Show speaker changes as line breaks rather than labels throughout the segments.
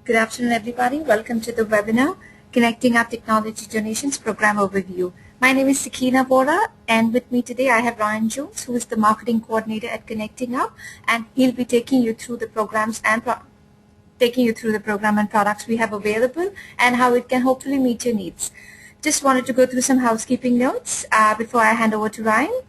Good afternoon, everybody. Welcome to the webinar, Connecting Up Technology Donations Program Overview. My name is Sakina Bora, and with me today I have Ryan Jones, who is the Marketing Coordinator at Connecting Up, and he'll be taking you through the programs and program and products we have available and how it can hopefully meet your needs. Just wanted to go through some housekeeping notes before I hand over to Ryan.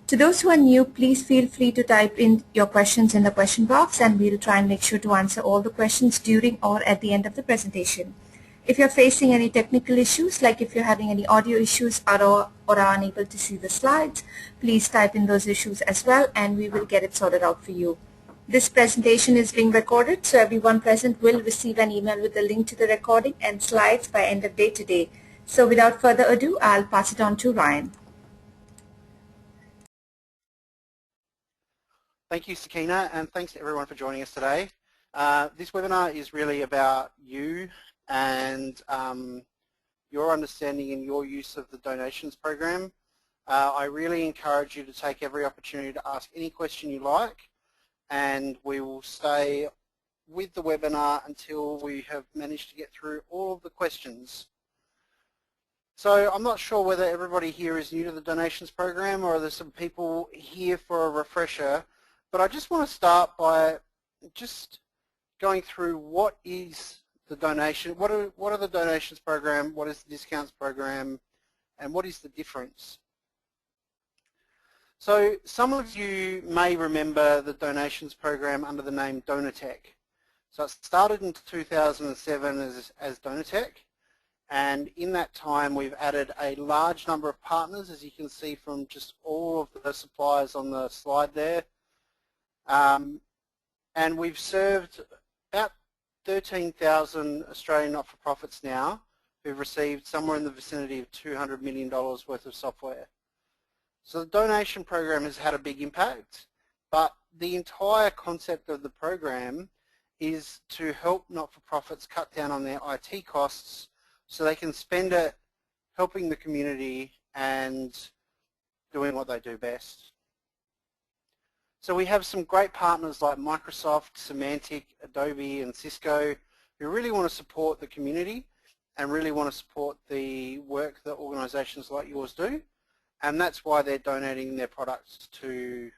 To those who are new, please feel free to type in your questions in the question box, and we'll try and make sure to answer all the questions during or at the end of the presentation. If you're facing any technical issues, like if you're having any audio issues or are unable to see the slides, please type in those issues as well, and we will get it sorted out for you. This presentation is being recorded, so everyone present will receive an email with the link to the recording and slides by end of day today. So without further ado, I'll pass it on to Ryan.
Thank you, Sakina, and thanks to everyone for joining us today. This webinar is really about you and your understanding and your use of the donations program. I really encourage you to take every opportunity to ask any question you like, and we will stay with the webinar until we have managed to get through all of the questions. So I'm not sure whether everybody here is new to the donations program or there's some people here for a refresher. But I just want to start by just going through what is the donation, what are the donations program, what is the discounts program, and what is the difference. So some of you may remember the donations program under the name Donatech. So it started in 2007 as Donatech, and in that time we've added a large number of partners, as you can see from just all of the suppliers on the slide there. And we've served about 13,000 Australian not-for-profits now who've received somewhere in the vicinity of $200 million worth of software. So the donation program has had a big impact, but the entire concept of the program is to help not-for-profits cut down on their IT costs so they can spend it helping the community and doing what they do best. So we have some great partners like Microsoft, Symantec, Adobe and Cisco who really want to support the community and really want to support the work that organisations like yours do, and that's why they're donating their products to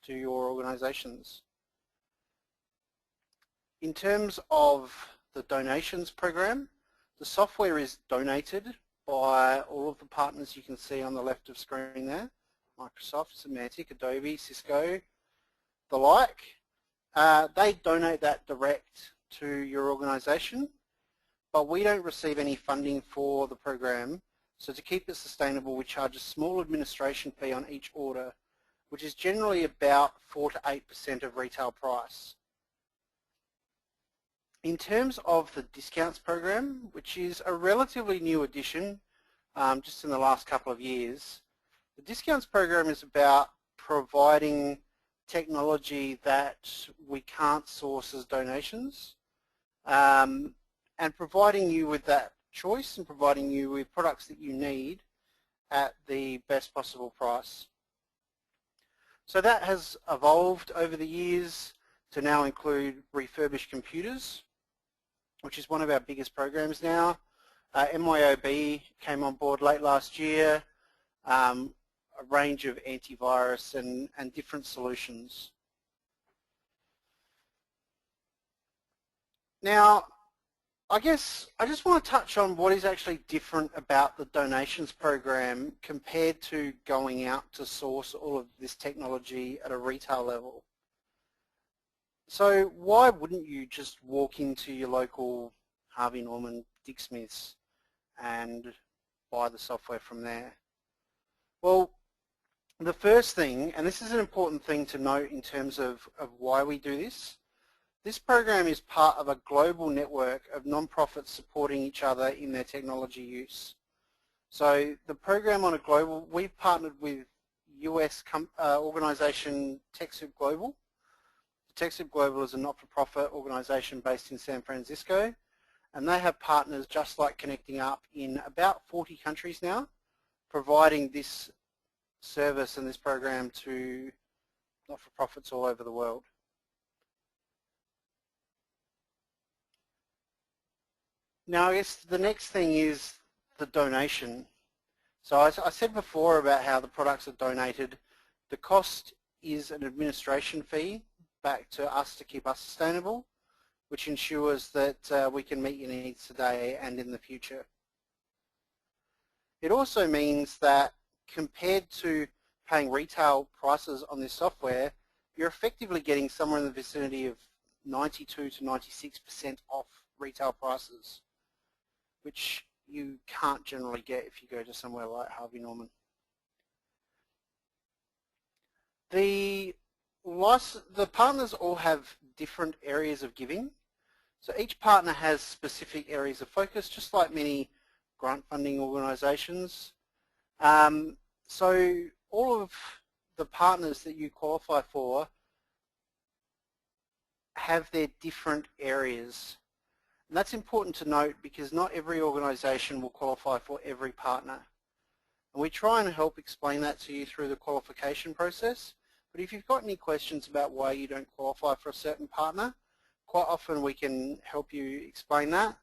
your organisations. In terms of the donations program, the software is donated by all of the partners you can see on the left of screen there, Microsoft, Symantec, Adobe, Cisco, the like. They donate that direct to your organisation, but we don't receive any funding for the program. So to keep it sustainable, we charge a small administration fee on each order, which is generally about 4 to 8% of retail price. In terms of the discounts program, which is a relatively new addition just in the last couple of years, the discounts program is about providing technology that we can't source as donations, and providing you with that choice and providing you with products that you need at the best possible price. So that has evolved over the years to now include refurbished computers, which is one of our biggest programs now. MYOB came on board late last year. A range of antivirus and different solutions. Now, I guess I just want to touch on what is actually different about the donations program compared to going out to source all of this technology at a retail level. So why wouldn't you just walk into your local Harvey Norman, Dick Smith's and buy the software from there? Well, the first thing, and this is an important thing to note in terms of why we do this program is part of a global network of non-profits supporting each other in their technology use. So the program on a global, we've partnered with US organisation TechSoup Global. TechSoup Global is a not-for-profit organisation based in San Francisco, and they have partners just like Connecting Up in about 40 countries now, providing this service and this program to not-for-profits all over the world. Now I guess the next thing is the donation. So I said before about how the products are donated. The cost is an administration fee back to us to keep us sustainable, which ensures that we can meet your needs today and in the future. It also means that compared to paying retail prices on this software, you're effectively getting somewhere in the vicinity of 92 to 96% off retail prices, which you can't generally get if you go to somewhere like Harvey Norman. The partners all have different areas of giving. So each partner has specific areas of focus, just like many grant funding organisations. So all of the partners that you qualify for have their different areas. And that's important to note because not every organisation will qualify for every partner. And we try and help explain that to you through the qualification process. But if you've got any questions about why you don't qualify for a certain partner, quite often we can help you explain that.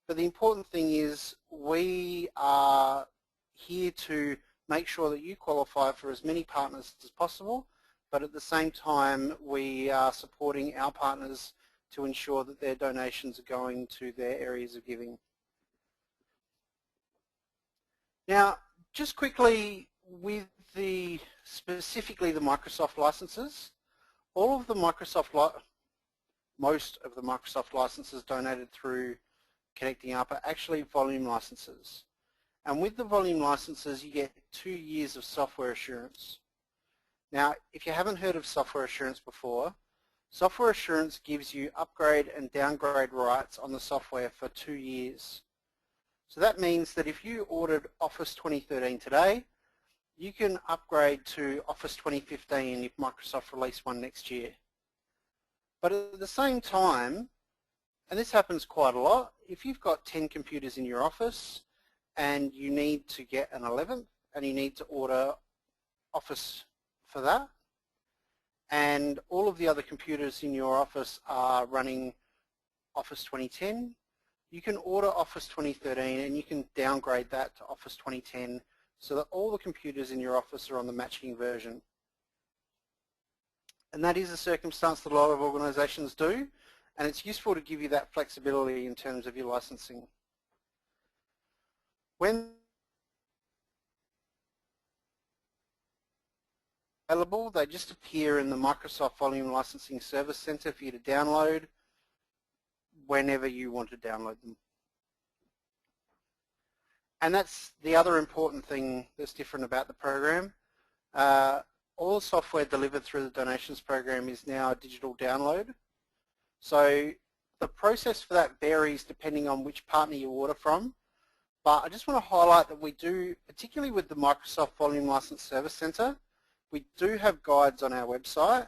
But the important thing is we are here to make sure that you qualify for as many partners as possible, but at the same time we are supporting our partners to ensure that their donations are going to their areas of giving. Now, just quickly with specifically the Microsoft licenses, most of the Microsoft licenses donated through Connecting Up are actually volume licenses. And with the volume licenses, you get 2 years of software assurance. Now, if you haven't heard of software assurance before, software assurance gives you upgrade and downgrade rights on the software for 2 years. So that means that if you ordered Office 2013 today, you can upgrade to Office 2015 if Microsoft release one next year. But at the same time, and this happens quite a lot, if you've got 10 computers in your office and you need to get an 11th and you need to order Office for that, and all of the other computers in your office are running Office 2010, you can order Office 2013 and you can downgrade that to Office 2010 so that all the computers in your office are on the matching version. And that is a circumstance that a lot of organisations do, and it's useful to give you that flexibility in terms of your licensing. When available, they just appear in the Microsoft Volume Licensing Service Center for you to download whenever you want to download them. And that's the other important thing that's different about the program. All software delivered through the donations program is now a digital download. So the process for that varies depending on which partner you order from. But I just want to highlight that we do, particularly with the Microsoft Volume License Service Center, we do have guides on our website,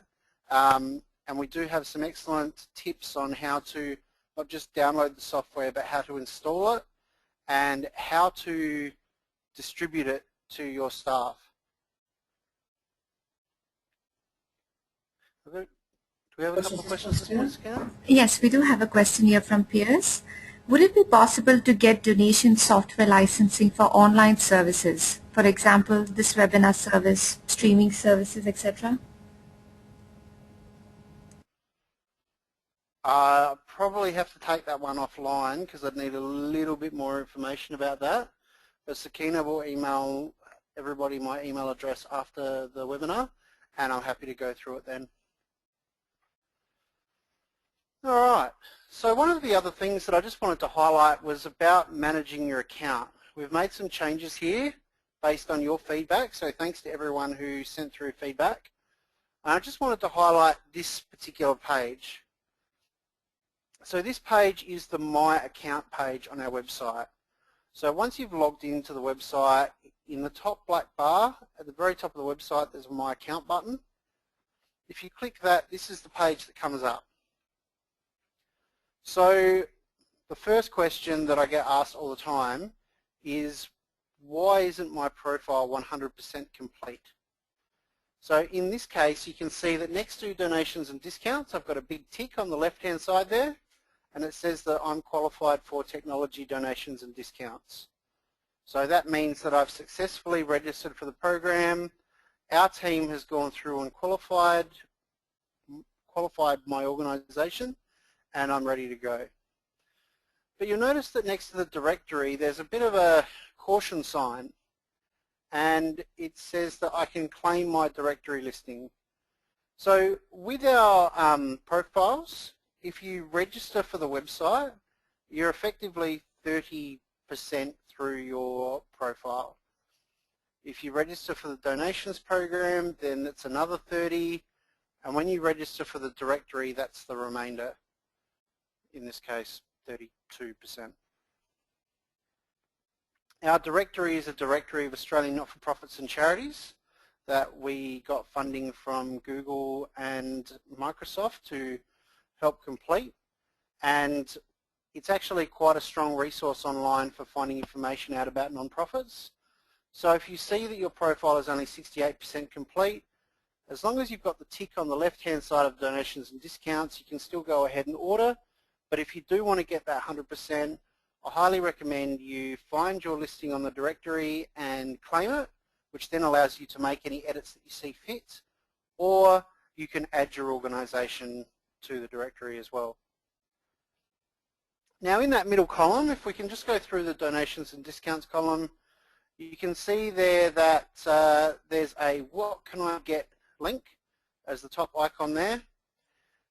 and we do have some excellent tips on how to not just download the software but how to install it and how to distribute it to your staff. Do we have a couple of questions this morning, Skinner?
Yes, we do have a question here from Piers. Would it be possible to get donation software licensing for online services? For example, this webinar service, streaming services, etc.?
Probably have to take that one offline because I'd need a little bit more information about that. But Sakina will email everybody my email address after the webinar, and I'm happy to go through it then. All right, so one of the other things that I just wanted to highlight was about managing your account. We've made some changes here based on your feedback, so thanks to everyone who sent through feedback. I just wanted to highlight this particular page. So this page is the My Account page on our website. So once you've logged into the website, in the top black bar, at the very top of the website, there's a My Account button. If you click that, this is the page that comes up. So the first question that I get asked all the time is, why isn't my profile 100% complete? So in this case, you can see that next to donations and discounts, I've got a big tick on the left-hand side there, and it says that I'm qualified for technology donations and discounts. So that means that I've successfully registered for the program. Our team has gone through and qualified my organisation, and I'm ready to go. But you'll notice that next to the directory there's a bit of a caution sign, and it says that I can claim my directory listing. So with our profiles, if you register for the website, you're effectively 30% through your profile. If you register for the donations program, then it's another 30, and when you register for the directory, that's the remainder, in this case 32%. Our directory is a directory of Australian not-for-profits and charities that we got funding from Google and Microsoft to help complete, and it's actually quite a strong resource online for finding information out about non-profits. So if you see that your profile is only 68% complete, as long as you've got the tick on the left-hand side of donations and discounts, you can still go ahead and order. But if you do want to get that 100%, I highly recommend you find your listing on the directory and claim it, which then allows you to make any edits that you see fit, or you can add your organisation to the directory as well. Now in that middle column, if we can just go through the donations and discounts column, you can see there that there's a what can I get link as the top icon there.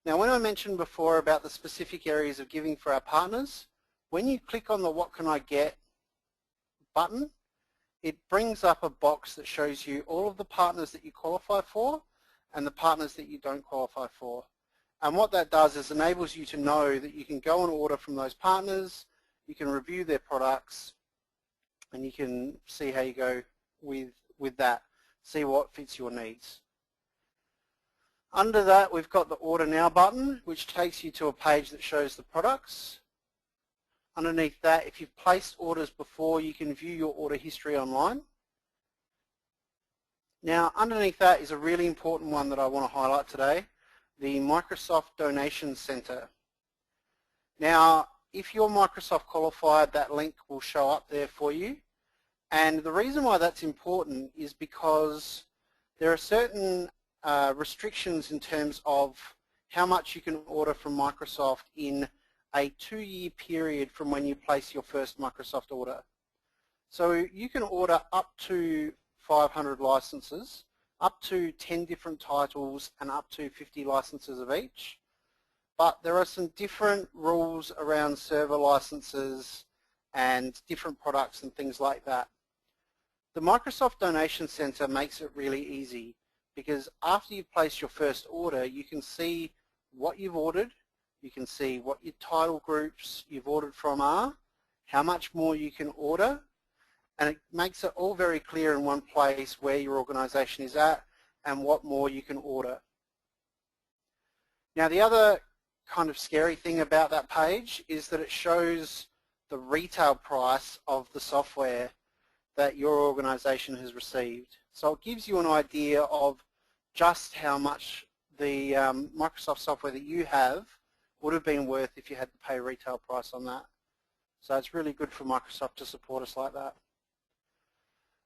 Now when I mentioned before about the specific areas of giving for our partners, when you click on the what can I get button, it brings up a box that shows you all of the partners that you qualify for and the partners that you don't qualify for. And what that does is enables you to know that you can go and order from those partners, you can review their products, and you can see how you go with that, see what fits your needs. Under that, we've got the Order Now button, which takes you to a page that shows the products. Underneath that, if you've placed orders before, you can view your order history online. Now, underneath that is a really important one that I want to highlight today, the Microsoft Donation Center. Now, if you're Microsoft qualified, that link will show up there for you. And the reason why that's important is because there are certain restrictions in terms of how much you can order from Microsoft in a 2-year period from when you place your first Microsoft order. So you can order up to 500 licenses, up to 10 different titles, and up to 50 licenses of each. But there are some different rules around server licenses and different products and things like that. The Microsoft Donation Center makes it really easy because after you've placed your first order, you can see what you've ordered, you can see what your title groups you've ordered from are, how much more you can order, and it makes it all very clear in one place where your organisation is at and what more you can order. Now the other kind of scary thing about that page is that it shows the retail price of the software that your organisation has received. So it gives you an idea of just how much the Microsoft software that you have would have been worth if you had to pay retail price on that. So it's really good for Microsoft to support us like that.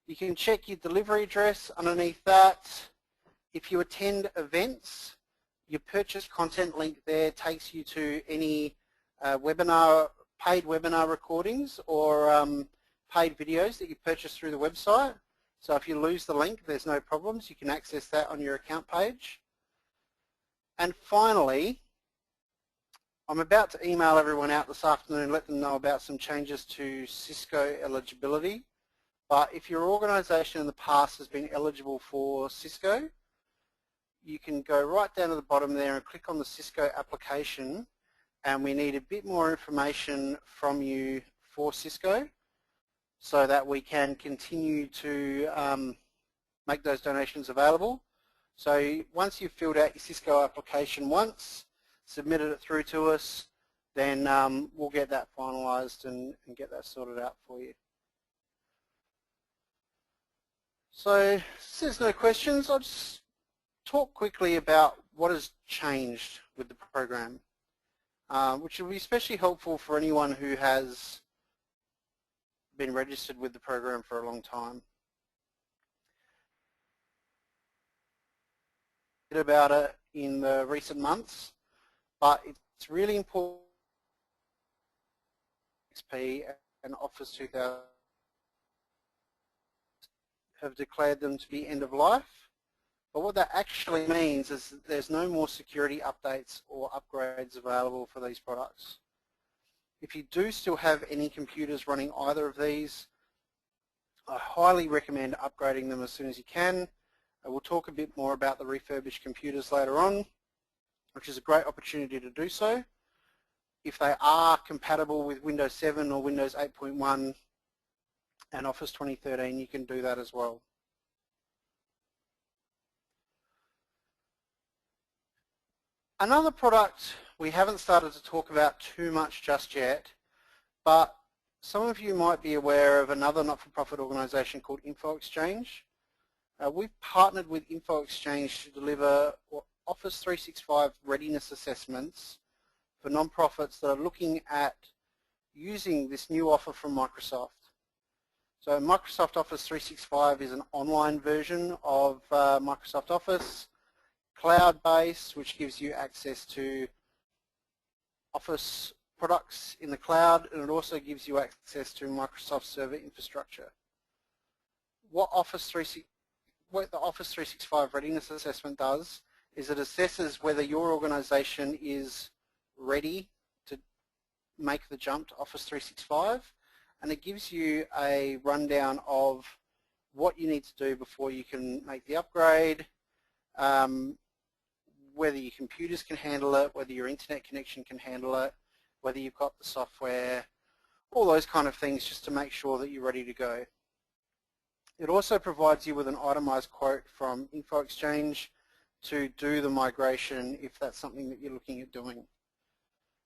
You can check your delivery address underneath that. If you attend events, your purchase content link there takes you to any paid webinar recordings or paid videos that you purchase through the website. So if you lose the link, there's no problems. You can access that on your account page. And finally, I'm about to email everyone out this afternoon and let them know about some changes to Cisco eligibility. But if your organisation in the past has been eligible for Cisco, you can go right down to the bottom there and click on the Cisco application, and we need a bit more information from you for Cisco so that we can continue to make those donations available. So once you've filled out your Cisco application once, submitted it through to us, then we'll get that finalised and get that sorted out for you. So since there's no questions, I'll just talk quickly about what has changed with the program. which will be especially helpful for anyone who has been registered with the program for a long time. About it in the recent months, but it's really important. XP and Office 2000 have declared them to be end of life, but what that actually means is that there's no more security updates or upgrades available for these products. If you do still have any computers running either of these, I highly recommend upgrading them as soon as you can. We'll talk a bit more about the refurbished computers later on, which is a great opportunity to do so. If they are compatible with Windows 7 or Windows 8.1 and Office 2013, you can do that as well. Another product we haven't started to talk about too much just yet, but some of you might be aware of another not-for-profit organisation called InfoExchange. We've partnered with InfoExchange to deliver Office 365 readiness assessments for non-profits that are looking at using this new offer from Microsoft. So Microsoft Office 365 is an online version of Microsoft Office, cloud-based, which gives you access to Office products in the cloud, and it also gives you access to Microsoft server infrastructure. What the Office 365 readiness assessment does is it assesses whether your organisation is ready to make the jump to Office 365, and it gives you a rundown of what you need to do before you can make the upgrade, whether your computers can handle it, whether your internet connection can handle it, whether you've got the software, all those kind of things, just to make sure that you're ready to go. It also provides you with an itemised quote from InfoExchange to do the migration if that's something that you're looking at doing.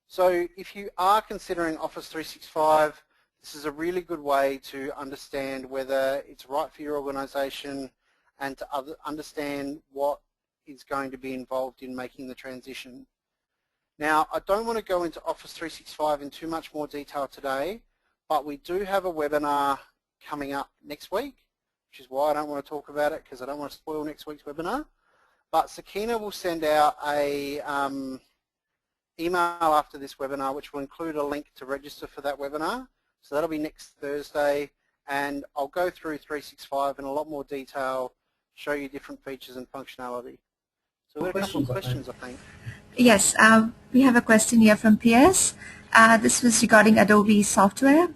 So if you are considering Office 365, this is a really good way to understand whether it's right for your organisation and to understand what is going to be involved in making the transition. Now, I don't want to go into Office 365 in too much more detail today, but we do have a webinar coming up next week, which is why I don't want to talk about it, because I don't want to spoil next week's webinar. But Sakina will send out a email after this webinar, which will include a link to register for that webinar. So that'll be next Thursday, and I'll go through 365 in a lot more detail, show you different features and functionality. So we've got a couple of questions, I think.
Yes, we have a question here from Piers. This was regarding Adobe software.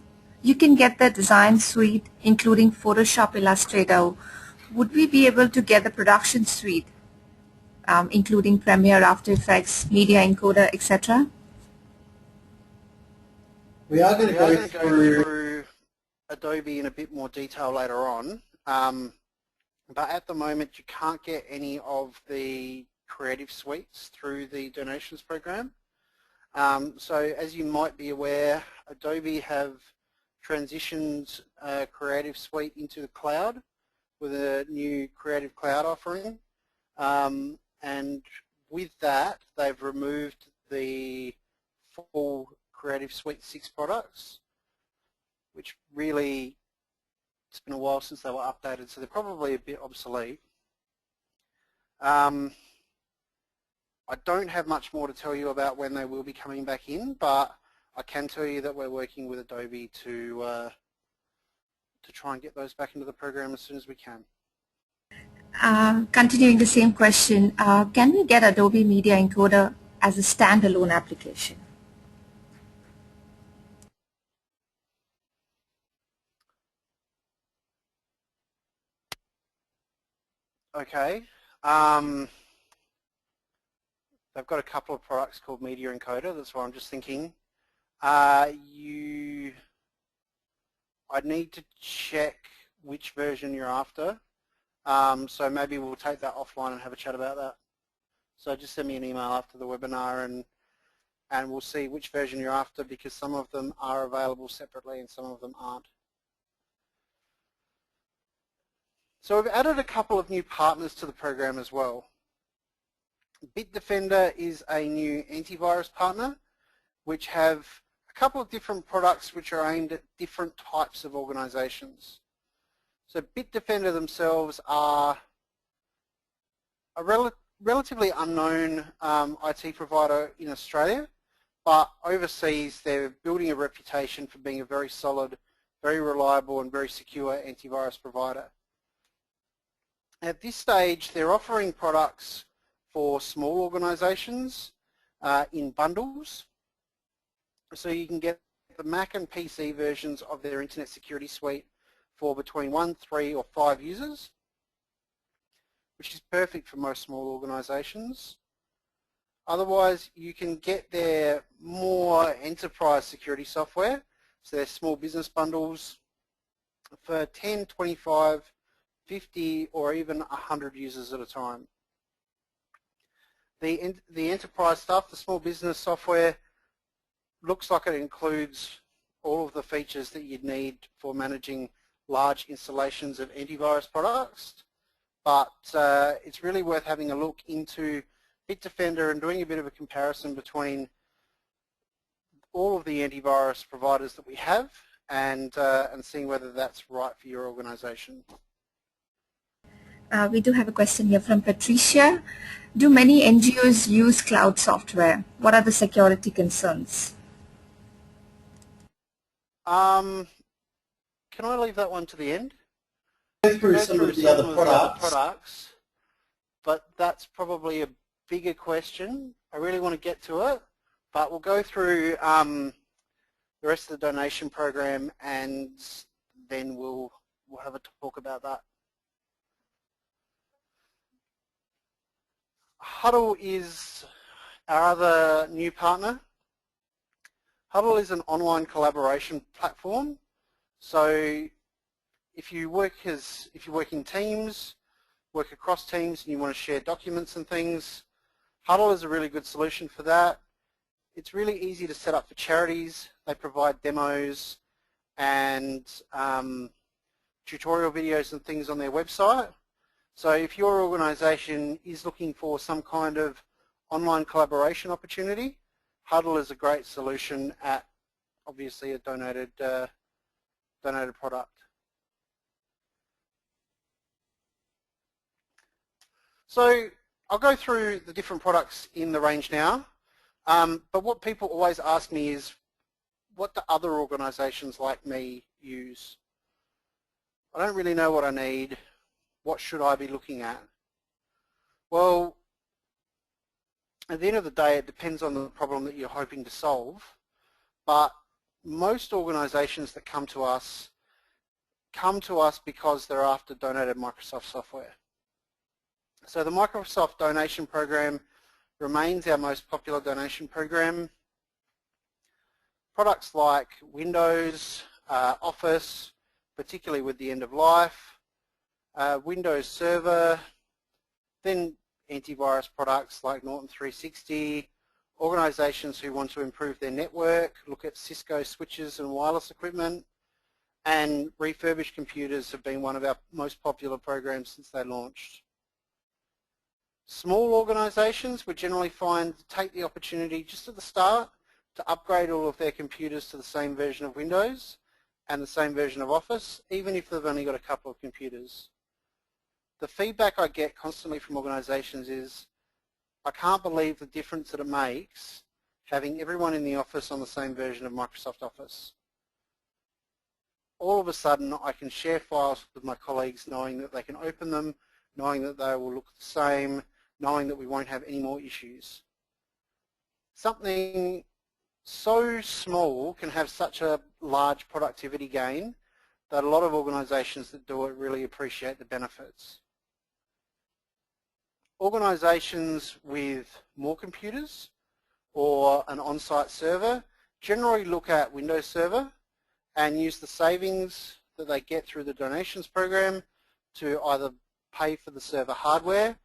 You can get the design suite, including Photoshop, Illustrator. Would we be able to get the production suite, including Premiere, After Effects, Media Encoder, etc.?
We are going to go through Adobe in a bit more detail later on, but at the moment you can't get any of the creative suites through the donations program. So as you might be aware, Adobe have transitioned Creative Suite into the cloud with a new Creative Cloud offering, and with that they've removed the full Creative Suite 6 products, which really, it's been a while since they were updated, so they're probably a bit obsolete. I don't have much more to tell you about when they will be coming back in, but I can tell you that we're working with Adobe to try and get those back into the program as soon as we can.
Continuing the same question, can we get Adobe Media Encoder as a standalone application?
Okay. They've got a couple of products called Media Encoder, that's why I'm just thinking. I'd need to check which version you're after, so maybe we'll take that offline and have a chat about that. So just send me an email after the webinar and we'll see which version you're after, because some of them are available separately and some of them aren't. So we've added a couple of new partners to the program as well. BitDefender is a new antivirus partner, which have a couple of different products which are aimed at different types of organizations. So BitDefender themselves are a relatively unknown IT provider in Australia, but overseas they're building a reputation for being a very solid, very reliable and very secure antivirus provider. At this stage they're offering products for small organizations in bundles. So you can get the Mac and PC versions of their Internet Security Suite for between 1, 3 or 5 users, which is perfect for most small organizations. Otherwise, you can get their more enterprise security software, so their small business bundles for 10, 25, 50 or even 100 users at a time. The enterprise stuff, the small business software, looks like it includes all of the features that you'd need for managing large installations of antivirus products, but it's really worth having a look into BitDefender and doing a bit of a comparison between all of the antivirus providers that we have and seeing whether that's right for your organization.
We do have a question here from Patricia. Do many NGOs use cloud software? What are the security concerns?
Can I leave that one to the end?
Go through some of the other products,
but that's probably a bigger question. I really want to get to it, but we'll go through the rest of the donation program and then we'll have a talk about that. Huddle is our other new partner. Huddle is an online collaboration platform. So if you work in teams, work across teams and you want to share documents and things, Huddle is a really good solution for that. It's really easy to set up for charities. They provide demos and tutorial videos and things on their website. So if your organization is looking for some kind of online collaboration opportunity, Huddle is a great solution at obviously a donated product. So I'll go through the different products in the range now, but what people always ask me is, what do other organizations like me use? I don't really know what I need. What should I be looking at? Well, at the end of the day, it depends on the problem that you're hoping to solve, but most organizations that come to us because they're after donated Microsoft software. So the Microsoft donation program remains our most popular donation program. Products like Windows, Office, particularly with the end of life, Windows Server, then antivirus products like Norton 360, organizations who want to improve their network, look at Cisco switches and wireless equipment, and refurbished computers have been one of our most popular programs since they launched. Small organizations would generally take the opportunity just at the start to upgrade all of their computers to the same version of Windows and the same version of Office, even if they've only got a couple of computers. The feedback I get constantly from organizations is, I can't believe the difference that it makes having everyone in the office on the same version of Microsoft Office. All of a sudden I can share files with my colleagues knowing that they can open them, knowing that they will look the same, knowing that we won't have any more issues. Something so small can have such a large productivity gain that a lot of organizations that do it really appreciate the benefits. Organizations with more computers or an on-site server generally look at Windows Server and use the savings that they get through the donations program to either pay for the server hardware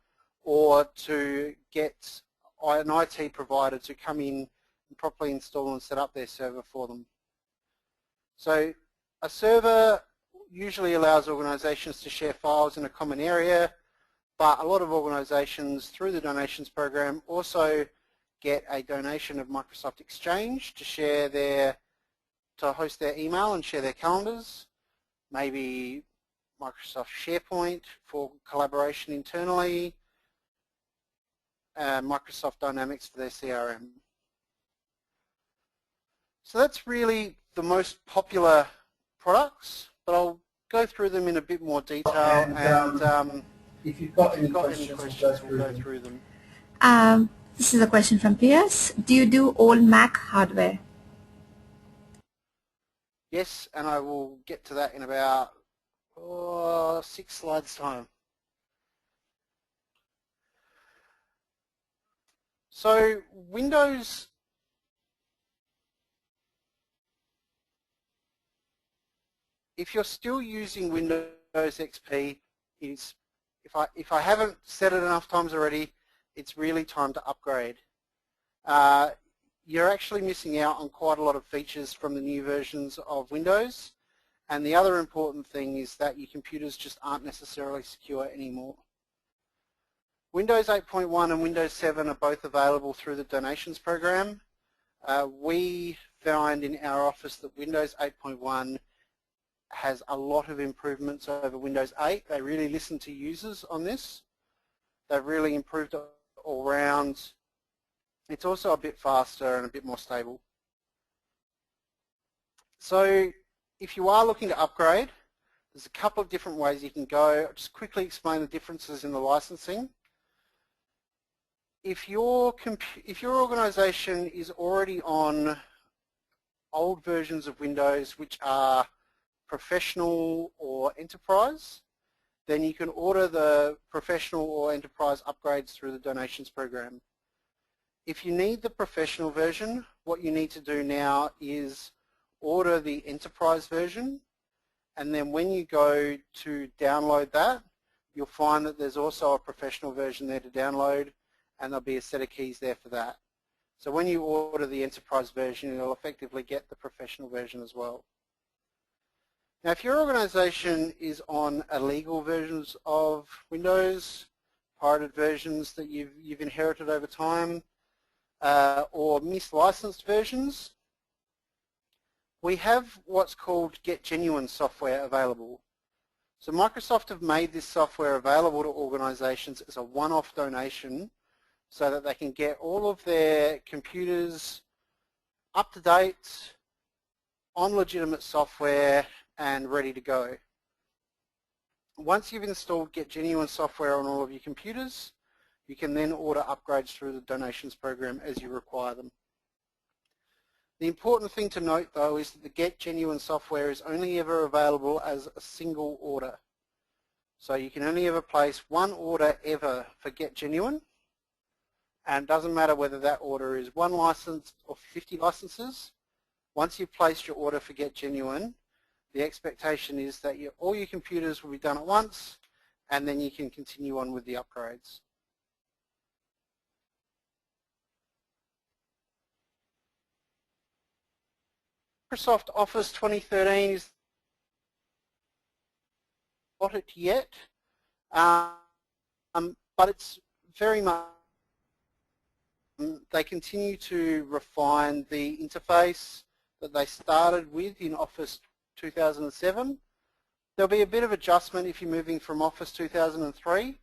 or to get an IT provider to come in and properly install and set up their server for them. So a server usually allows organizations to share files in a common area, but a lot of organizations through the donations program also get a donation of Microsoft Exchange to host their email and share their calendars, maybe Microsoft SharePoint for collaboration internally, Microsoft Dynamics for their CRM. So that's really the most popular products, but I'll go through them in a bit more detail, and
if you've got any questions,
we'll go through them.
This is a question from PS. Do you do all Mac hardware?
Yes, and I will get to that in about 6 slides time. So Windows, if you're still using Windows XP, if I haven't said it enough times already, it's really time to upgrade. You're actually missing out on quite a lot of features from the new versions of Windows, and the other important thing is that your computers just aren't necessarily secure anymore. Windows 8.1 and Windows 7 are both available through the donations program. We find in our office that Windows 8.1 has a lot of improvements over Windows 8. They really listen to users on this. They've really improved it all round. It's also a bit faster and a bit more stable. So if you are looking to upgrade, there's a couple of different ways you can go. I'll just quickly explain the differences in the licensing. If your organization is already on old versions of Windows which are professional or enterprise, then you can order the professional or enterprise upgrades through the donations program. If you need the professional version, what you need to do now is order the enterprise version, and then when you go to download that, you'll find that there's also a professional version there to download, and there'll be a set of keys there for that. So when you order the enterprise version, you'll effectively get the professional version as well. Now if your organization is on illegal versions of Windows, pirated versions that you've inherited over time, or mislicensed versions, we have what's called Get Genuine software available. So Microsoft have made this software available to organizations as a one-off donation so that they can get all of their computers up to date, on legitimate software, and ready to go. Once you've installed Get Genuine software on all of your computers, you can then order upgrades through the donations program as you require them. The important thing to note though is that the Get Genuine software is only ever available as a single order. So you can only ever place one order ever for Get Genuine, and it doesn't matter whether that order is 1 license or 50 licenses. Once you've placed your order for Get Genuine, the expectation is that all your computers will be done at once, and then you can continue on with the upgrades. Microsoft Office 2013 is not it yet, but it's very much, they continue to refine the interface that they started with in Office 2007. There'll be a bit of adjustment if you're moving from Office 2003,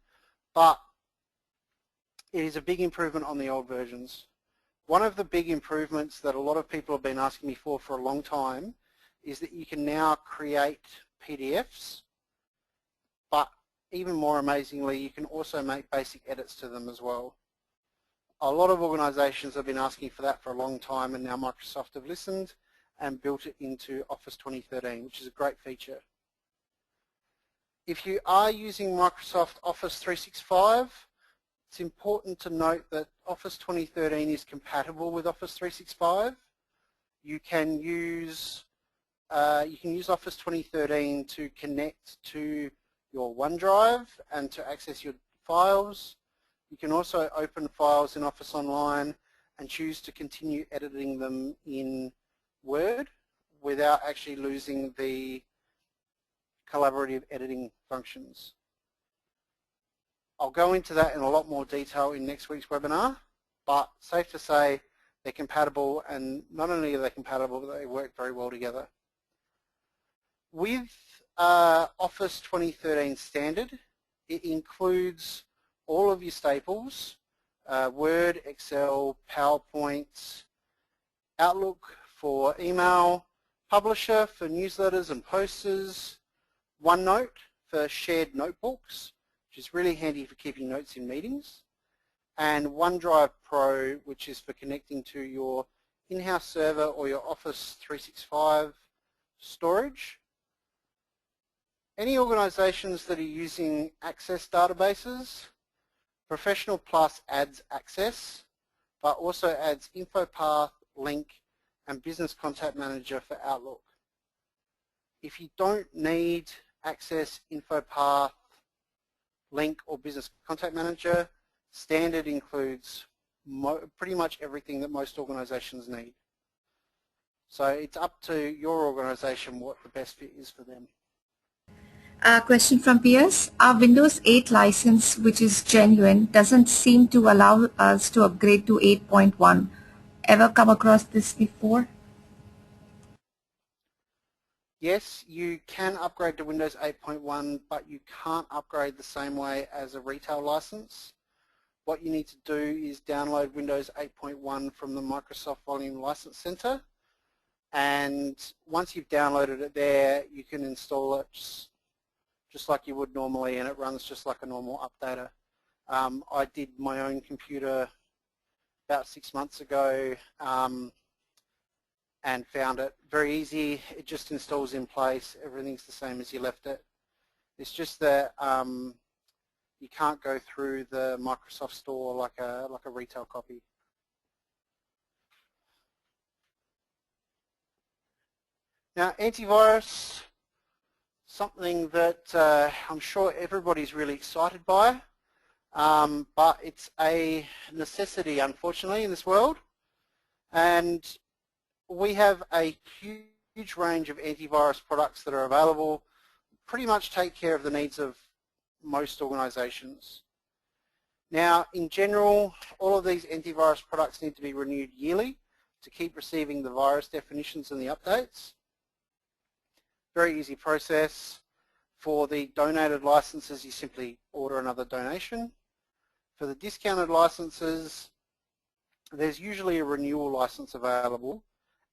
but it is a big improvement on the old versions. One of the big improvements that a lot of people have been asking me for a long time is that you can now create PDFs, but even more amazingly, you can also make basic edits to them as well. A lot of organizations have been asking for that for a long time, and now Microsoft have listened and built it into Office 2013, which is a great feature. If you are using Microsoft Office 365, it's important to note that Office 2013 is compatible with Office 365. You can use Office 2013 to connect to your OneDrive and to access your files. You can also open files in Office Online and choose to continue editing them in Word without actually losing the collaborative editing functions. I'll go into that in a lot more detail in next week's webinar, but safe to say they're compatible, and not only are they compatible, but they work very well together. With Office 2013 Standard, it includes all of your staples, Word, Excel, PowerPoint, Outlook for email, Publisher for newsletters and posters, OneNote for shared notebooks, which is really handy for keeping notes in meetings, and OneDrive Pro, which is for connecting to your in-house server or your Office 365 storage. Any organizations that are using Access databases, Professional Plus adds Access, but also adds InfoPath, Link, and Business Contact Manager for Outlook. If you don't need Access, InfoPath, Link, or Business Contact Manager, Standard includes pretty much everything that most organizations need. So it's up to your organization what the best fit is for them.
Question from Piers. Our Windows 8 license, which is genuine, doesn't seem to allow us to upgrade to 8.1. Ever come across this before?
Yes, you can upgrade to Windows 8.1, but you can't upgrade the same way as a retail license. What you need to do is download Windows 8.1 from the Microsoft Volume License Center, and once you've downloaded it there, you can install it just like you would normally, and it runs just like a normal updater. I did my own computer about 6 months ago and found it very easy. It just installs in place. Everything's the same as you left it. It's just that you can't go through the Microsoft Store like a retail copy. Now, antivirus, something that I'm sure everybody's really excited by, but it's a necessity, unfortunately, in this world. And we have a huge range of antivirus products that are available, pretty much take care of the needs of most organizations. Now, in general, all of these antivirus products need to be renewed yearly to keep receiving the virus definitions and the updates. Very easy process. For the donated licenses, you simply order another donation. For the discounted licenses, there's usually a renewal license available,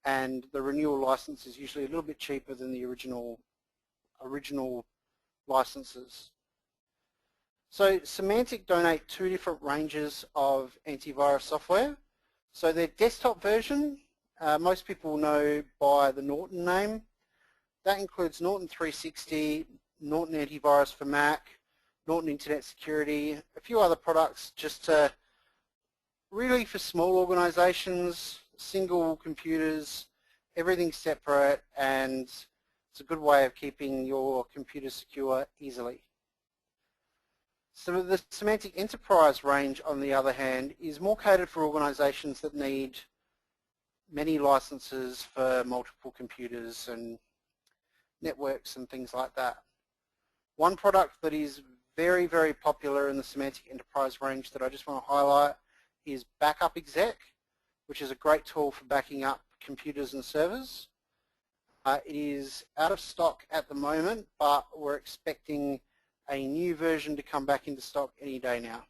and the renewal license is usually a little bit cheaper than the original licenses. So Symantec donate two different ranges of antivirus software. So their desktop version, most people know by the Norton name. That includes Norton 360, Norton Antivirus for Mac, Norton Internet Security, a few other products just to really for small organizations, single computers, everything's separate, and it's a good way of keeping your computer secure easily. So the Symantec Enterprise range, on the other hand, is more catered for organizations that need many licenses for multiple computers and networks and things like that. One product that is very, very popular in the Symantec Enterprise range that I just want to highlight is Backup Exec, which is a great tool for backing up computers and servers. It is out of stock at the moment, but we're expecting a new version to come back into stock any day now.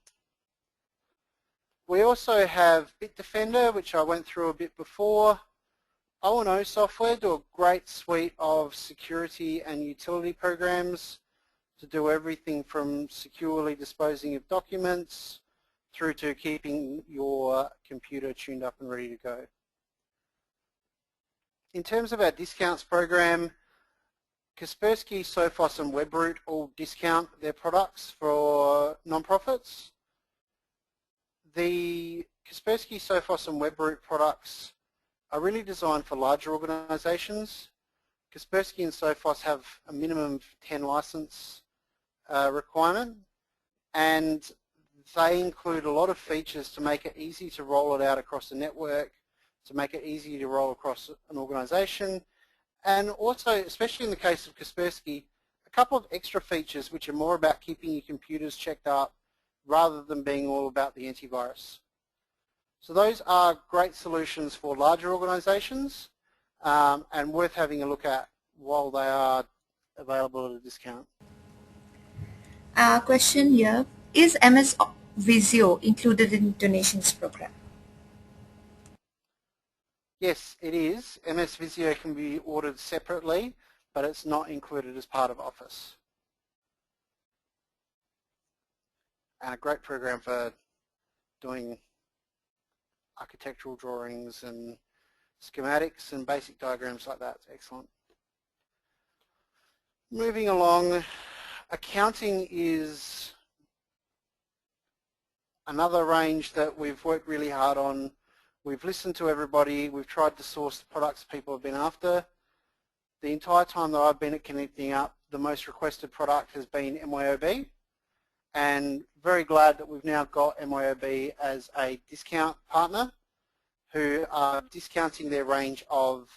We also have BitDefender, which I went through a bit before. O&O software do a great suite of security and utility programs to do everything from securely disposing of documents through to keeping your computer tuned up and ready to go. In terms of our discounts program, Kaspersky, Sophos and Webroot all discount their products for non-profits. The Kaspersky, Sophos and Webroot products are really designed for larger organizations. Kaspersky and Sophos have a minimum of 10 license requirement, and they include a lot of features to make it easy to roll it out across the network, to make it easy to roll across an organization, and also, especially in the case of Kaspersky, a couple of extra features which are more about keeping your computers checked up rather than being all about the antivirus. So those are great solutions for larger organizations and worth having a look at while they are available at a discount.
Question here, is MS Visio included in donations program?
Yes, it is. MS Visio can be ordered separately, but it's not included as part of Office. And a great program for doing architectural drawings and schematics and basic diagrams like that. It's excellent. Moving along, accounting is another range that we've worked really hard on. We've listened to everybody. We've tried to source the products people have been after. The entire time that I've been at Connecting Up, the most requested product has been MYOB. And very glad that we've now got MYOB as a discount partner who are discounting their range of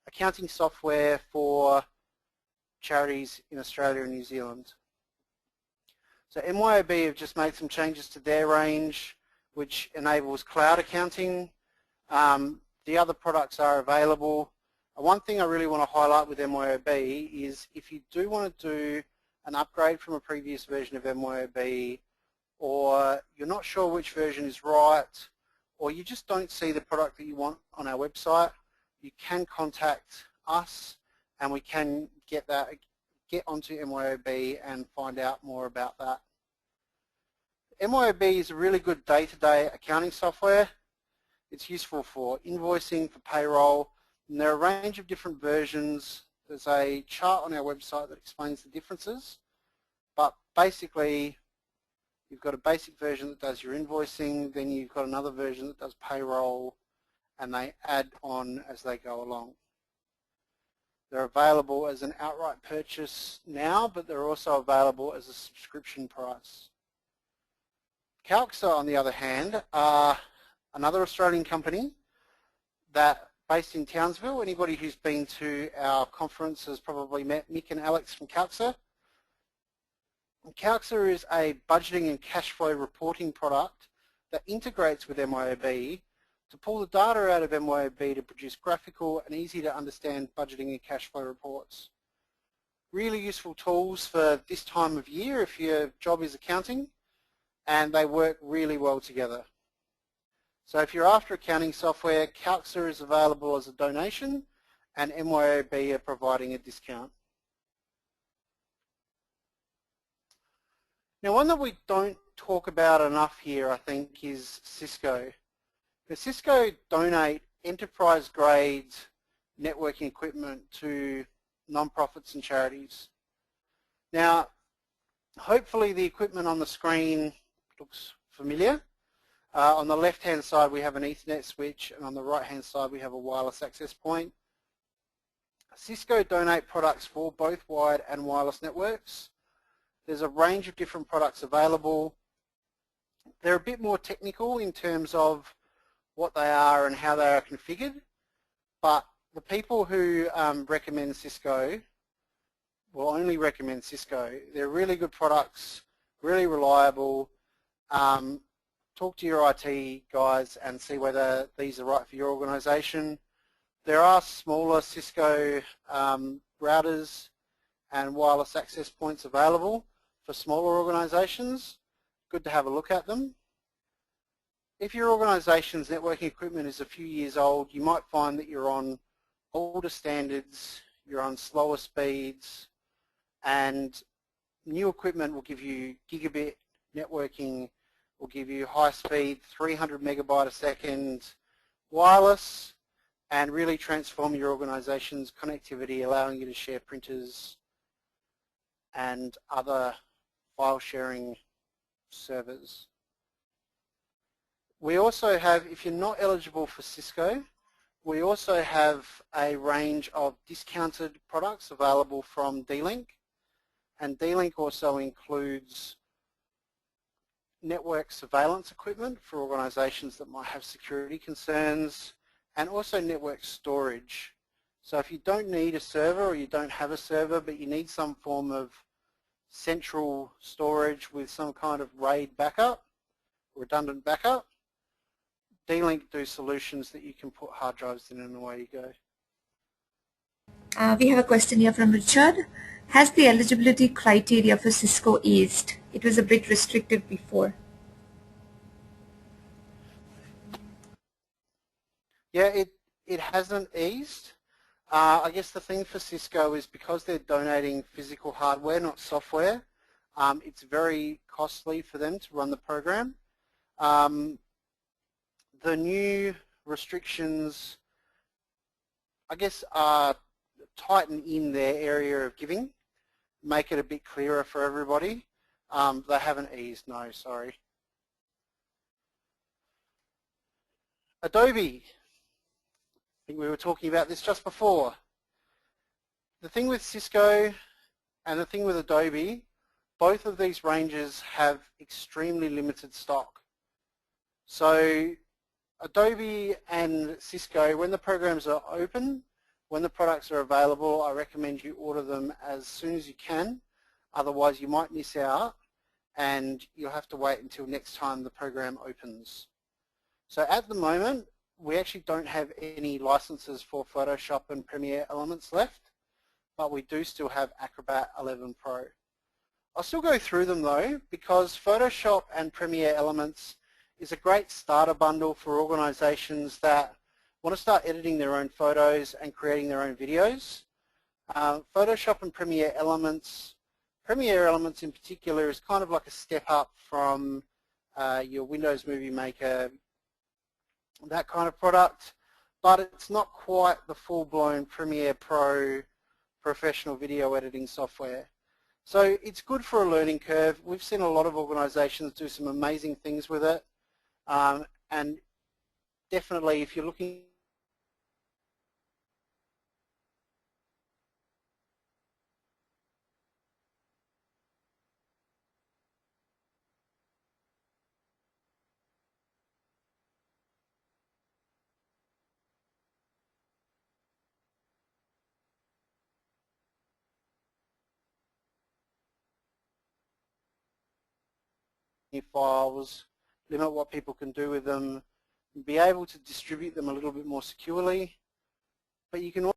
accounting software for charities in Australia and New Zealand. So MYOB have just made some changes to their range which enables cloud accounting. The other products are available. One thing I really want to highlight with MYOB is if you do want to do an upgrade from a previous version of MYOB, or you're not sure which version is right, or you just don't see the product that you want on our website, you can contact us and we can get onto MYOB and find out more about that. MYOB is a really good day-to-day accounting software. It's useful for invoicing, for payroll, and there are a range of different versions. There's a chart on our website that explains the differences, but basically you've got a basic version that does your invoicing, then you've got another version that does payroll, and they add on as they go along. They're available as an outright purchase now, but they're also available as a subscription price. Calxa, on the other hand, are another Australian company that based in Townsville. Anybody who's been to our conference has probably met Mick and Alex from Calxa. Calxa is a budgeting and cash flow reporting product that integrates with MYOB to pull the data out of MYOB to produce graphical and easy to understand budgeting and cash flow reports. Really useful tools for this time of year if your job is accounting, and they work really well together. So if you're after accounting software, Calxa is available as a donation and MYOB are providing a discount. Now, one that we don't talk about enough here, I think, is Cisco. Now, Cisco donate enterprise-grade networking equipment to non-profits and charities. Now, hopefully the equipment on the screen looks familiar. On the left-hand side, we have an Ethernet switch, and on the right-hand side, we have a wireless access point. Cisco donate products for both wired and wireless networks. There's a range of different products available. They're a bit more technical in terms of what they are and how they are configured, but the people who recommend Cisco will only recommend Cisco. They're really good products, really reliable. Talk to your IT guys and see whether these are right for your organization. There are smaller Cisco routers and wireless access points available for smaller organizations. Good to have a look at them. If your organization's networking equipment is a few years old, you might find that you're on older standards, you're on slower speeds, and new equipment will give you gigabit networking, will give you high speed 300 megabyte a second wireless, and really transform your organization's connectivity, allowing you to share printers and other file sharing servers. We also have, if you're not eligible for Cisco, we also have a range of discounted products available from D-Link, and D-Link also includes network surveillance equipment for organizations that might have security concerns, and also network storage. So if you don't need a server or you don't have a server but you need some form of central storage with some kind of RAID backup, redundant backup, D-Link do solutions that you can put hard drives in and away you go.
We have a question here from Richard. Has the eligibility criteria for Cisco eased? It was a bit restrictive before.
Yeah, it hasn't eased. I guess the thing for Cisco is because they're donating physical hardware, not software, it's very costly for them to run the program. The new restrictions, I guess, tighten in their area of giving, make it a bit clearer for everybody. They haven't eased, no, sorry. Adobe. I think we were talking about this just before. The thing with Cisco and the thing with Adobe, both of these ranges have extremely limited stock. So Adobe and Cisco, when the programs are open, when the products are available, I recommend you order them as soon as you can. Otherwise you might miss out and you'll have to wait until next time the program opens. So at the moment, we actually don't have any licenses for Photoshop and Premiere Elements left, but we do still have Acrobat 11 Pro. I'll still go through them though, because Photoshop and Premiere Elements is a great starter bundle for organizations that want to start editing their own photos and creating their own videos. Photoshop and Premiere Elements in particular is kind of like a step up from your Windows Movie Maker, that kind of product, but it's not quite the full-blown Premiere Pro professional video editing software. So it's good for a learning curve. We've seen a lot of organizations do some amazing things with it, and definitely if you're looking files, limit what people can do with them, be able to distribute them a little bit more securely, but you can also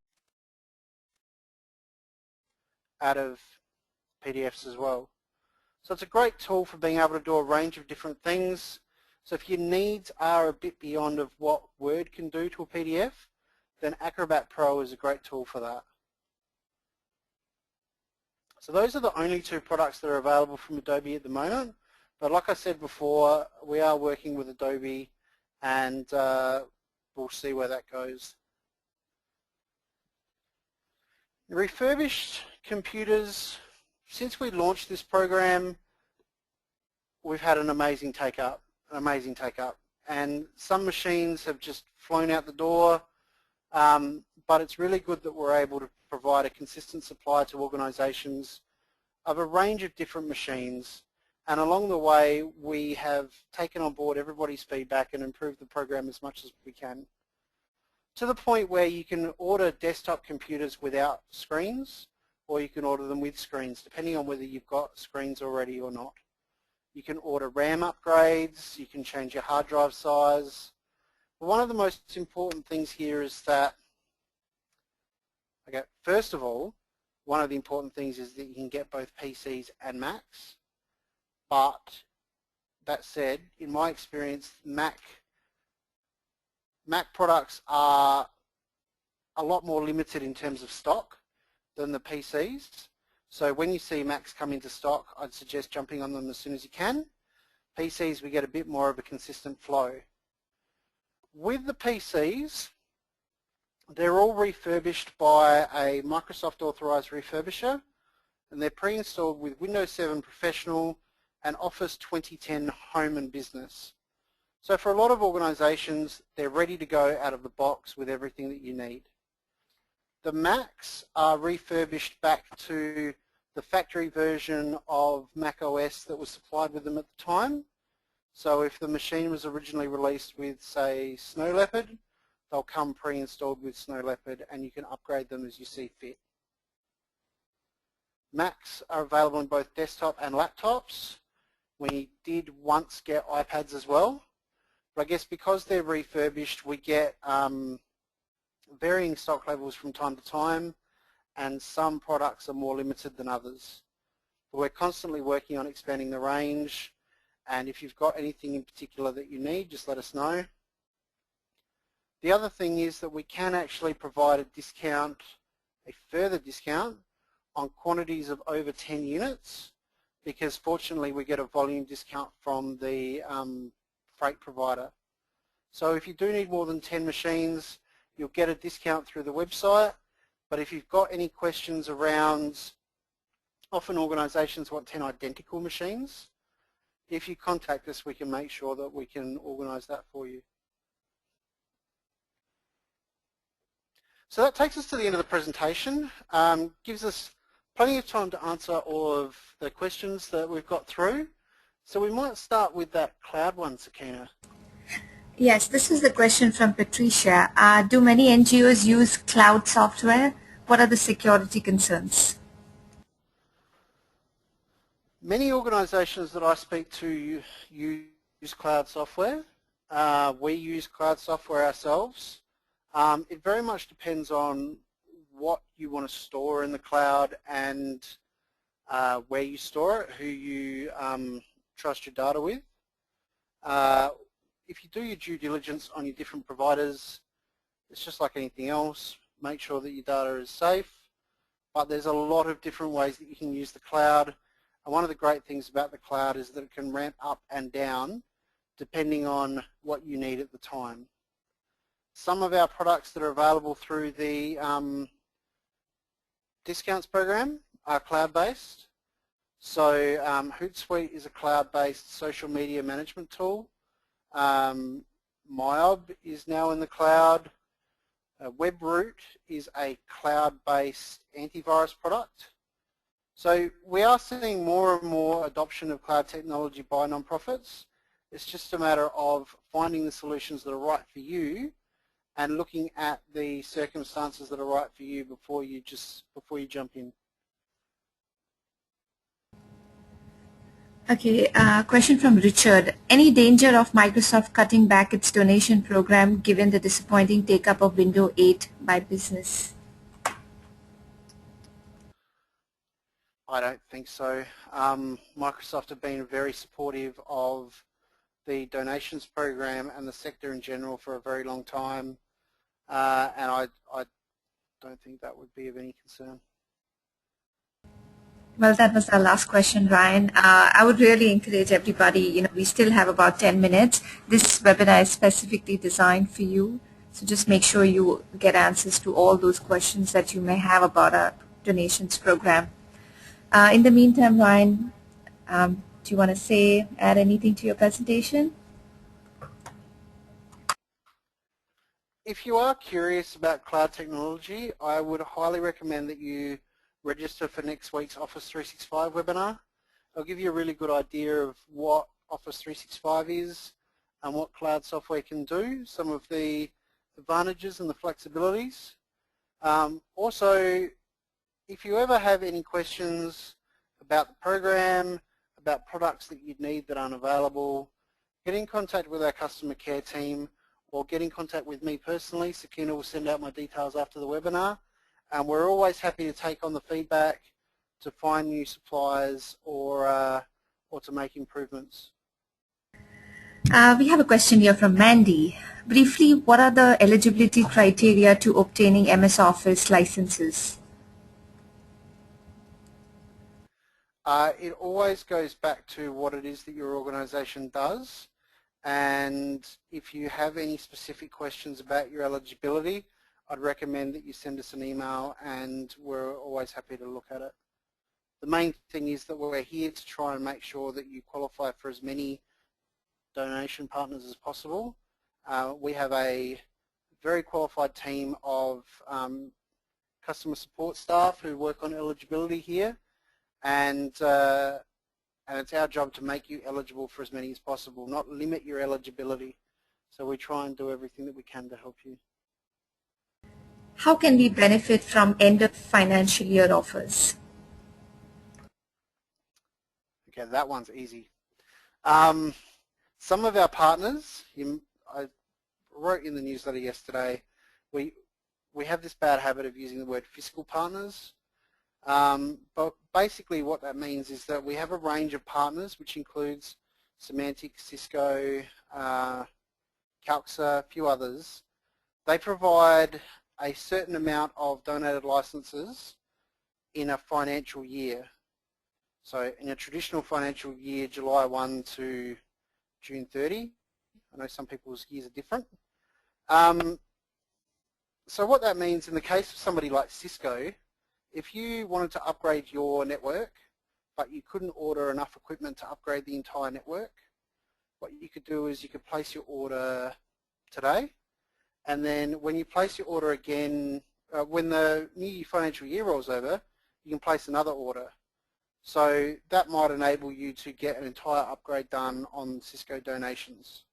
out of PDFs as well. So it's a great tool for being able to do a range of different things. So if your needs are a bit beyond of what Word can do to a PDF, then Acrobat Pro is a great tool for that. So those are the only two products that are available from Adobe at the moment. But like I said before, we are working with Adobe and we'll see where that goes. Refurbished computers, since we launched this program, we've had an amazing take-up, and some machines have just flown out the door, but it's really good that we're able to provide a consistent supply to organizations of a range of different machines, and along the way we have taken on board everybody's feedback and improved the program as much as we can, to the point where you can order desktop computers without screens, or you can order them with screens, depending on whether you've got screens already or not. You can order RAM upgrades, you can change your hard drive size. But one of the most important things here is that, okay, first of all, one of the important things is that you can get both PCs and Macs. But that said, in my experience, Mac products are a lot more limited in terms of stock than the PCs. So when you see Macs come into stock, I'd suggest jumping on them as soon as you can. PCs, we get a bit more of a consistent flow. With the PCs, they're all refurbished by a Microsoft authorized refurbisher, and they're pre-installed with Windows 7 Professional and Office 2010 Home and Business. So for a lot of organizations, they're ready to go out of the box with everything that you need. The Macs are refurbished back to the factory version of Mac OS that was supplied with them at the time. So if the machine was originally released with, say, Snow Leopard, they'll come pre-installed with Snow Leopard and you can upgrade them as you see fit. Macs are available in both desktop and laptops. We did once get iPads as well. But I guess because they're refurbished, we get varying stock levels from time to time, and some products are more limited than others. But we're constantly working on expanding the range, and if you've got anything in particular that you need, just let us know. The other thing is that we can actually provide a discount, a further discount, on quantities of over 10 units, because fortunately we get a volume discount from the freight provider. So if you do need more than 10 machines, you'll get a discount through the website. But if you've got any questions around, often organisations want 10 identical machines. If you contact us, we can make sure that we can organise that for you. So that takes us to the end of the presentation. Gives us plenty of time to answer all of the questions that we've got through. So we might start with that cloud one, Sakina.
Yes, this is the question from Patricia. Do many NGOs use cloud software? What are the security concerns?
Many organisations that I speak to use cloud software. We use cloud software ourselves. It very much depends on what you want to store in the cloud and where you store it, who you trust your data with. If you do your due diligence on your different providers, it's just like anything else. Make sure that your data is safe. But there's a lot of different ways that you can use the cloud. And one of the great things about the cloud is that it can ramp up and down depending on what you need at the time. Some of our products that are available through the discounts program are cloud-based. So Hootsuite is a cloud-based social media management tool. MyOb is now in the cloud. WebRoot is a cloud-based antivirus product. So we are seeing more and more adoption of cloud technology by nonprofits. It's just a matter of finding the solutions that are right for you and looking at the circumstances that are right for you before you jump in.
Okay, question from Richard. Any danger of Microsoft cutting back its donation program given the disappointing take-up of Windows 8 by business?
I don't think so. Microsoft have been very supportive of the donations program and the sector in general for a very long time, and I don't think that would be of any concern.
Well, that was our last question, Ryan. I would really encourage everybody, we still have about 10 minutes. This webinar is specifically designed for you, so just make sure you get answers to all those questions that you may have about our donations program. In the meantime, Ryan, do you want to add anything to your presentation?
If you are curious about cloud technology, I would highly recommend that you register for next week's Office 365 webinar. I'll give you a really good idea of what Office 365 is and what cloud software can do, some of the advantages and the flexibilities. Also, if you ever have any questions about the program, about products that you'd need that aren't available, get in contact with our customer care team or get in contact with me personally. Sakina will send out my details after the webinar. And we're always happy to take on the feedback to find new suppliers or to make improvements.
We have a question here from Mandy. Briefly, what are the eligibility criteria to obtaining MS Office licenses?
It always goes back to what it is that your organisation does, and if you have any specific questions about your eligibility, I'd recommend that you send us an email and we're always happy to look at it. The main thing is that we're here to try and make sure that you qualify for as many donation partners as possible. We have a very qualified team of customer support staff who work on eligibility here, and it's our job to make you eligible for as many as possible, not limit your eligibility. So we try and do everything that we can to help you.
How can we benefit from end of financial year offers?
Okay, that one's easy. Some of our partners, I wrote in the newsletter yesterday, we have this bad habit of using the word fiscal partners. But basically what that means is that we have a range of partners, which includes Symantec, Cisco, Calxa, a few others. They provide a certain amount of donated licenses in a financial year. So in a traditional financial year, July 1 to June 30. I know some people's years are different. So what that means in the case of somebody like Cisco, if you wanted to upgrade your network, but you couldn't order enough equipment to upgrade the entire network, what you could do is you could place your order today, and then when you place your order again, when the new financial year rolls over, you can place another order. So that might enable you to get an entire upgrade done on Cisco donations.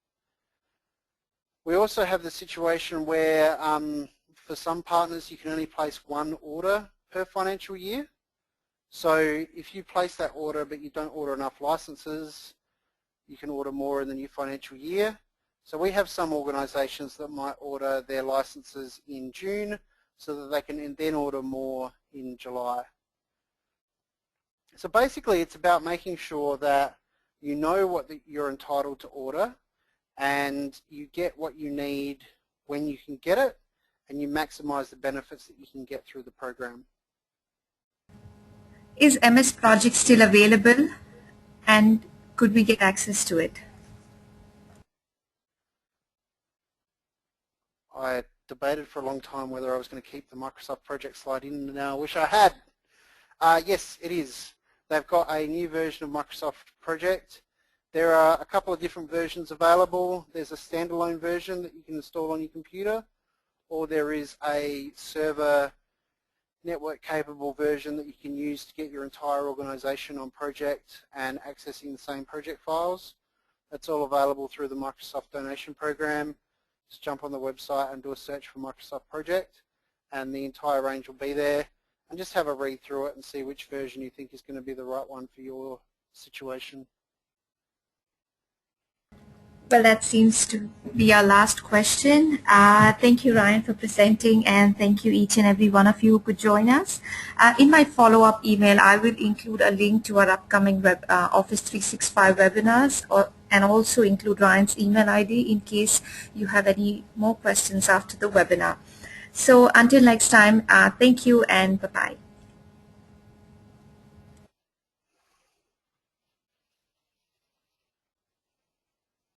We also have the situation where for some partners you can only place one order per financial year. So if you place that order but you don't order enough licenses, you can order more in the new financial year. So we have some organisations that might order their licenses in June so that they can then order more in July. So basically it's about making sure that you know what you're entitled to order and you get what you need when you can get it, and you maximize the benefits that you can get through the program.
Is MS Project still available, and could we get access to it?
I debated for a long time whether I was going to keep the Microsoft Project slide in, and now I wish I had. Yes, it is. They've got a new version of Microsoft Project. There are a couple of different versions available. There's a standalone version that you can install on your computer, or there is a server network capable version that you can use to get your entire organization on project and accessing the same project files. That's all available through the Microsoft donation program. Just jump on the website and do a search for Microsoft Project, and the entire range will be there. And just have a read through it and see which version you think is going to be the right one for your situation.
Well, that seems to be our last question. Thank you, Ryan, for presenting, and thank you each and every one of you who could join us. In my follow-up email, I will include a link to our upcoming Office 365 webinars, and also include Ryan's email ID in case you have any more questions after the webinar. So until next time, thank you and bye-bye.